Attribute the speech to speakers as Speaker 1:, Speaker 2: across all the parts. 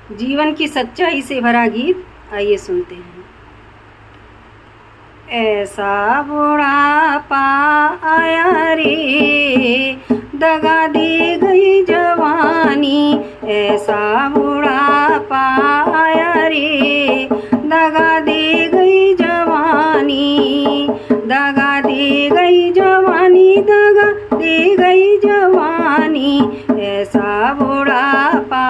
Speaker 1: जीवन की सच्चाई से भरा गीत, आइए सुनते हैं। ऐसा बुढ़ापा आया रे, दगा दी गई जवानी। ऐसा बुढ़ापा आया रे, दगा दी गई जवानी। दगा दी गई जवानी, दगा दी गई जवानी। ऐसा बुढ़ापा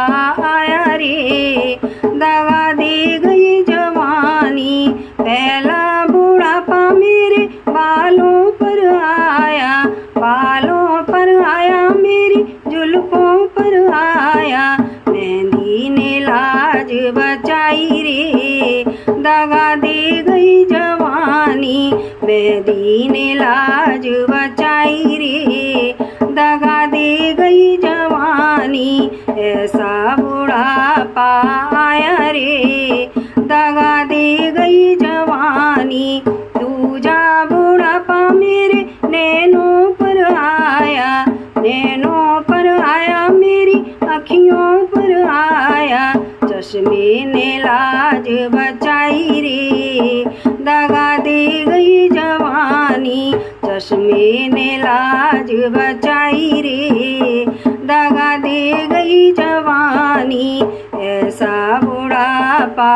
Speaker 1: आया रे, दगा दी गई जवानी। पहला बुढ़ापा मेरे बालों पर आया, बालों पर आया, मेरी जुल्फों पर आया। मेहंदी ने लाज बचाई रे, दगा दे गई जवानी। मेहंदी ने लाज बचाई रे, दगा दे गई जवानी। ऐसा बुढ़ापा आया रे, दगा दे गई जवानी। दूजा बुढ़ापा मेरे नैनों पर आया, नैनों पर आया, मेरी अखियों पर आया। चश्मे ने लाज बचाई रे, दगा दे गई जवानी। चश्मे ने लाज बचाई रे, दगा दे गई जवानी। ऐसा बुढ़ापा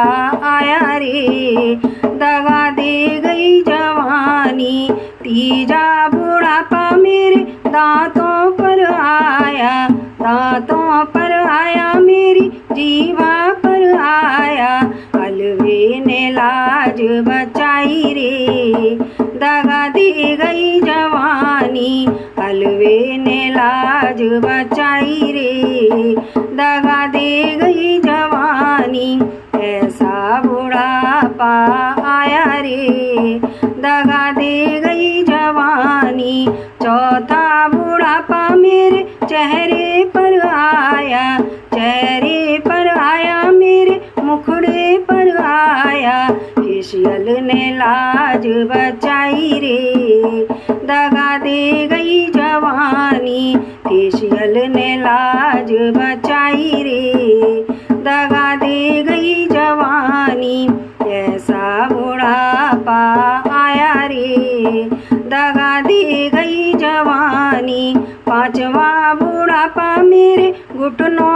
Speaker 1: आया रे, दगा दे गई जवानी। तीजा बुढ़ापा मेरे दांतों पर आया, दांतों पर आया, मेरी जीवा पर आया। हलवे ने लाज बचाई रे, दगा दे गई जवानी। हलवे ने लाज बचाई रे, दगा दे गई जवानी। ऐसा बुढ़ापा आया रे, दगा दे गई जवानी। चौथा बुढ़ापा मेरे चेहरे पर आया, चेहरे पर आया, मेरे मुखड़े पर आया। फेशियल ने लाज बचाई रे, दगा दे गई जवानी। फेशियल ने लाज बचाई रे, दगा दे गई जवानी। ऐसा बुढ़ापा आया रे, दगा दे गई जवानी। पांचवा बुढ़ापा मेरे घुटनों